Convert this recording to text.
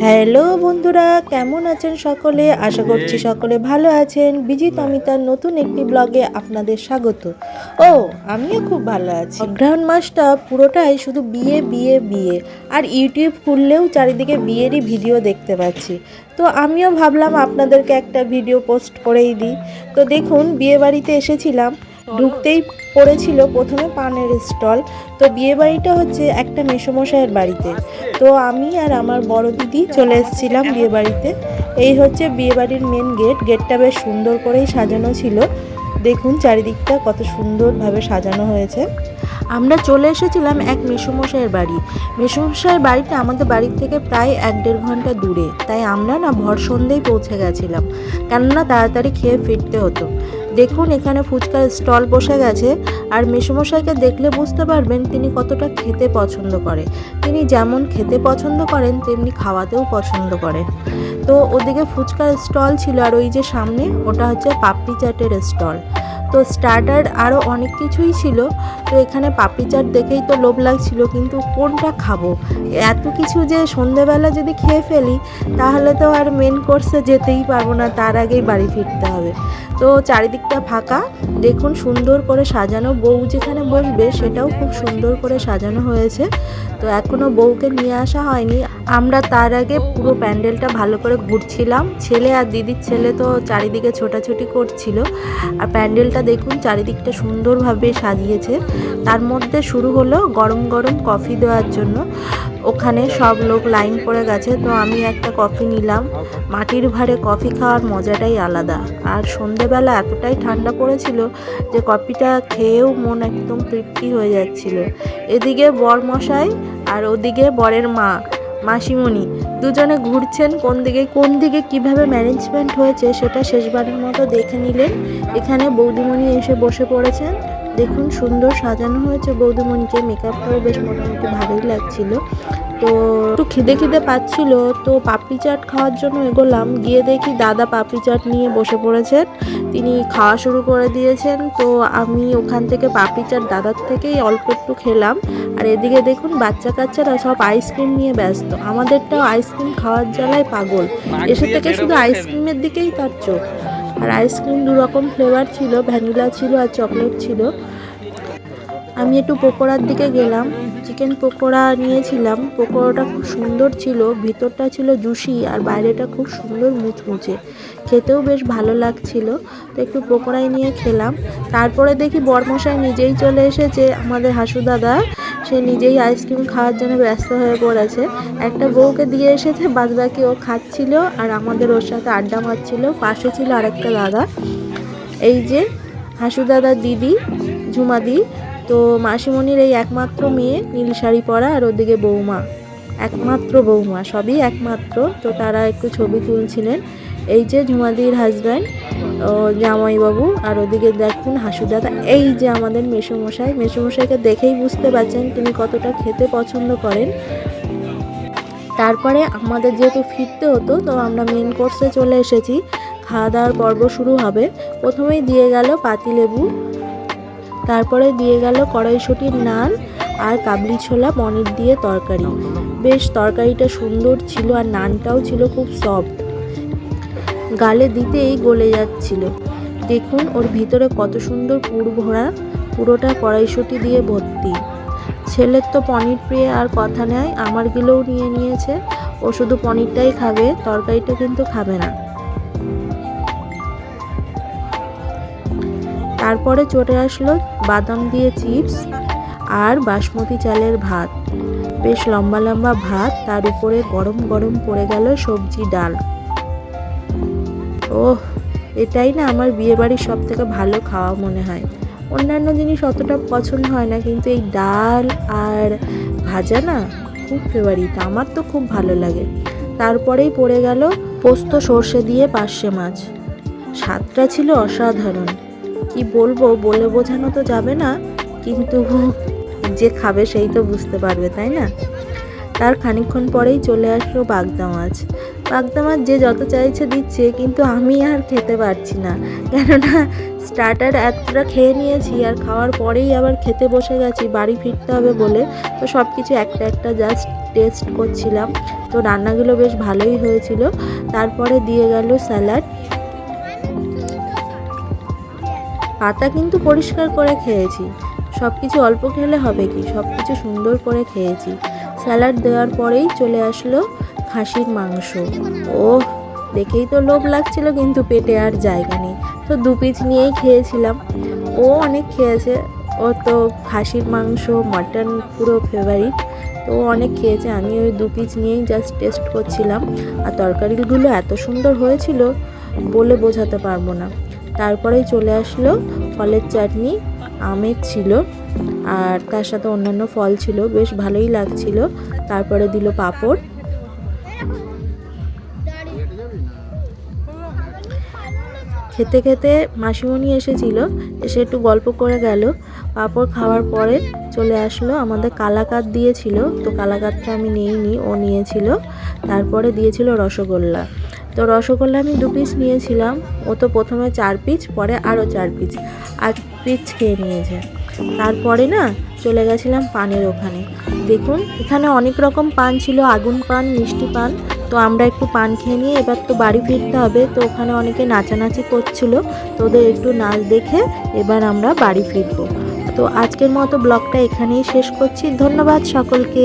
Hello বন্ধুরা, কেমন আছেন সকলে? আশা করছি সকলে ভালো আছেন। বিজিত অমিতার নতুন একটি ব্লগে আপনাদের স্বাগত। আমিও খুব ভালো আছি। অগ্রহায়ণ মাসটা পুরোটাই শুধু বিয়ে বিয়ে বিয়ে, আর ইউটিউব খুললেও চারিদিকে বিয়েরই ভিডিও দেখতে পাচ্ছি। তো আমিও ভাবলাম আপনাদেরকে একটা ভিডিও পোস্ট করেই দিই। তো দেখুন, বিয়ে বাড়িতে এসেছিলাম, ঢুকতেই পড়েছিল প্রথমে পানের স্টল। তো বিয়ে বাড়িটা হচ্ছে একটা মেসোমশাইয়ের বাড়িতে। তো আমি আর আমার বড় দিদি চলে এসেছিলাম বিয়ে বাড়িতে। এই হচ্ছে বিয়ে বাড়ির মেন গেট। গেটটা বেশ সুন্দর করেই সাজানো ছিল। দেখুন চারিদিকটা কত সুন্দরভাবে সাজানো হয়েছে। আমরা চলে এসেছিলাম এক মেসোমশাইয়ের বাড়ি। মেসোমশাইয়ের বাড়িটা আমাদের বাড়ি থেকে প্রায় 1-1.5 ঘন্টা দূরে। তাই আমরা ভর সন্ধ্যেই পৌঁছে গেছিলাম, কেননা তাড়াতাড়ি খেয়ে ফিরতে হতো। দেখুন এখানে ফুচকার স্টল বসে গেছে, আর মেসোমশাইকে দেখলে বুঝতে পারবেন তিনি কতটা খেতে পছন্দ করে। তিনি যেমন খেতে পছন্দ করেন তেমনি খাওয়াতেও পছন্দ করেন। তো ওদিকে ফুচকার স্টল ছিল, আর ওই যে সামনে ওটা হচ্ছে পাপড়ি চাটের স্টল। তো স্টার্টার আরও অনেক কিছুই ছিল। তো এখানে পাপড়ি চাট দেখেই তো লোভ লাগছিল, কিন্তু কোনটা খাবো? এত কিছু যে সন্ধেবেলা যদি খেয়ে ফেলি তাহলে তো আর মেন কোর্সে যেতেই পারবো না, তার আগেই বাড়ি ফিরতে হবে। তো চারিদিকটা ফাঁকা, দেখুন সুন্দর করে সাজানো। বউ যেখানে বসবে সেটাও খুব সুন্দর করে সাজানো হয়েছে। তো এখনও বউকে নিয়ে আসা হয়নি। আমরা তার আগে পুরো প্যান্ডেলটা ভালো করে ঘুরছিলাম। ছেলে আর দিদির ছেলে তো চারিদিকে ছোটাছুটি করছিল। আর প্যান্ডেলটা দেখুন চারিদিকটা সুন্দরভাবে সাজিয়েছে। তার মধ্যে শুরু হলো গরম গরম কফি দেওয়ার জন্য। ওখানে সব লোক লাইন পড়ে গেছে। তো আমি একটা কফি নিলাম। মাটির ভাঁড়ে কফি খাওয়ার মজাটাই আলাদা। আর সন্ধেবেলা এতটাই ঠান্ডা পড়েছিল যে কফিটা খেয়েও মন একদম তৃপ্তি হয়ে যাচ্ছিল। এদিকে বরমশাই আর ওদিকে বরের মা মাসিমণি দুজনে ঘুরছেন। কোন দিকে কিভাবে ম্যানেজমেন্ট হয়েছে সেটা শেষবারের মতো দেখে নিলেন। এখানে বৌদিমণি এসে বসে পড়েছেন। দেখুন সুন্দর সাজানো হয়েছে বৌদিমণিকে। মেকআপটাও বেশ মোটামুটি ভালোই লাগছিল। তো একটু খিদে পাচ্ছিল, তো পাপড়ি চাট খাওয়ার জন্য এগোলাম। গিয়ে দেখি দাদা পাপড়ি চাট নিয়ে বসে পড়েছেন। তিনি খাওয়া শুরু করে দিয়েছেন। তো আমি ওখান থেকে পাপড়ি চাট দাদার থেকেই অল্প একটু খেলাম। আর এদিকে দেখুন বাচ্চা কাচ্চারা সব আইসক্রিম নিয়ে ব্যস্ত। আমাদেরটাও আইসক্রিম খাওয়ার জ্বালায় পাগল। এসে থেকে শুধু আইসক্রিমের দিকেই তার চোখ। আর আইসক্রিম 2 রকম ফ্লেভার ছিল, ভ্যানিলা ছিল আর চকলেট ছিল। আমি একটু পকোড়ার দিকে গেলাম। চিকেন পকোড়া নিয়েছিলাম। পকোড়াটা খুব সুন্দর ছিল, ভিতরটা ছিল জুসি আর বাইরেটা খুব সুন্দর মুচমুচে, খেতেও বেশ ভালো লাগছিল। তো একটু পকোড়াই নিয়ে খেলাম। তারপরে দেখি বরমশাই নিজেই চলে এসেছে, আমাদের হাসু দাদা। সে নিজেই আইসক্রিম খাওয়ার জন্য ব্যস্ত হয়ে পড়েছে। একটা বউকে দিয়ে এসেছে, বাদবাকি ও খাচ্ছিল আর আমাদের ওর সাথে আড্ডা মারছিল। পাশে ছিল আরেকটা দাদা, এই যে হাসু দাদার দিদি ঝুমাদি। তো মাসিমণির এই একমাত্র মেয়ে, নীল শাড়ি পরা, আর ওদিকে বৌমা, একমাত্র বৌমা, সবই একমাত্র। তো তারা একটু ছবি তুলছিলেন। এই যে ঝুমাদির হাজব্যান্ড জামাইবাবু, আর ওদিকে দেখুন হাসুদাদা। এই যে আমাদের মেসোমশাই। মেসোমশাইকে দেখেই বুঝতে পারছেন তিনি কতটা খেতে পছন্দ করেন। তারপরে আমাদের যেহেতু ফিরতে হতো, তো আমরা মেন কোর্সে চলে এসেছি। খাওয়া দাওয়ার পর্ব শুরু হবে। প্রথমেই দিয়ে গেল পাতিলেবু, তারপরে দিয়ে গেল কড়াইশুঁটির নান আর কাবলি ছোলা পনির দিয়ে তরকারি। বেশ তরকারিটা সুন্দর ছিল, আর নানটাও ছিল খুব সফট, গালে দিতেই গলে যাচ্ছিল। দেখুন ওর ভিতরে কত সুন্দর পুর ভরা, পুরোটা কড়াইশুঁটি দিয়ে ভর্তি। ছেলের তো পনির প্রিয়, আর কথা নেই, আমার গিলেও নিয়ে নিয়েছে। ও শুধু পনিরটাই খাবে, তরকারিটা কিন্তু খাবে না। তারপরে চলে আসলো বাদাম দিয়ে চিপস আর বাসমতি চালের ভাত, বেশ লম্বা লম্বা ভাত, তার উপরে গরম গরম পড়ে গেল সবজি ডাল। এটাই না আমার বিয়েবাড়ির সব থেকে ভালো খাওয়া মনে হয়। অন্যান্য জিনিস অতটা পছন্দ হয় না, কিন্তু এই ডাল আর ভাজা না খুব ফেভারিট, আমার তো খুব ভালো লাগে। তারপরেই পড়ে গেল পোস্ত সর্ষে দিয়ে পার্শে মাছ। স্বাদটা ছিল অসাধারণ, কি বলবো, বলে বোঝানো তো যাবে না, কিন্তু যে খাবে সেই তো বুঝতে পারবে, তাই না? তার খানিকক্ষণ পরেই চলে আসলো বাগদা মাছ। বাগদা মাছ যে যত চাইছে দিচ্ছে, কিন্তু আমি আর খেতে পারছি না, কেননা স্টার্টার এতটা খেয়ে নিয়েছি, আর খাওয়ার পরেই আবার খেতে বসে গেছি বাড়ি ফিরতে হবে বলে। তো সব কিছু একটা একটা জাস্ট টেস্ট করছিলাম। তো রান্নাগুলো বেশ ভালোই হয়েছিল। তারপরে দিয়ে গেল স্যালাড। পাতা কিন্তু পরিষ্কার করে খেয়েছি, সব কিছু অল্প খেলে হবে কি, সব কিছু সুন্দর করে খেয়েছি। স্যালাড দেওয়ার পরেই চলে আসলো খাসির মাংস। ও দেখেই তো লোভ লাগছিল, কিন্তু পেটে আর জায়গা নেই, তো 2 পিস নিয়েই খেয়েছিলাম। ও অনেক খেয়েছে, ও তো খাসির মাংস মাটন পুরো ফেভারিট, তো ও অনেক খেয়েছে। আমি ওই 2 পিস নিয়েই জাস্ট টেস্ট করছিলাম। আর তরকারিগুলো এত সুন্দর হয়েছিল বলে বোঝাতে পারবো না। তারপরেই চলে আসলো ফলের চাটনি, আমের ছিল আর তার সাথে অন্যান্য ফল ছিল, বেশ ভালোই লাগছিল। তারপরে দিল পাঁপড়। খেতে খেতে মাসিমণি এসেছিল, এসে একটু গল্প করে গেল। পাঁপড় খাওয়ার পরে চলে আসলো আমাদের কালাকাঁদ দিয়েছিল, তো কালাকাঁদটা আমি নিইনি, ও নিয়েছিল। তারপরে দিয়েছিল রসগোল্লা, তো রসগোল্লা আমি 2 পিস নিয়েছিলাম। ও তো প্রথমে 4 পিস, পরে আরও 4 পিস, 8 পিস খেয়ে নিয়েছে। তারপরে না চলে গেছিলাম পানের ওখানে। দেখুন এখানে অনেক রকম পান ছিল, আগুন পান, মিষ্টি পান। তো আমরা একটু পান খেয়ে নিয়ে এবার তো বাড়ি ফিরতে হবে। তো ওখানে অনেকে নাচানাচি করছিল, তো ওদের একটু নাচ দেখে এবার আমরা বাড়ি ফিরবো। তো আজকের মতো ব্লগটা এখানেই শেষ করছি। ধন্যবাদ সকলকে।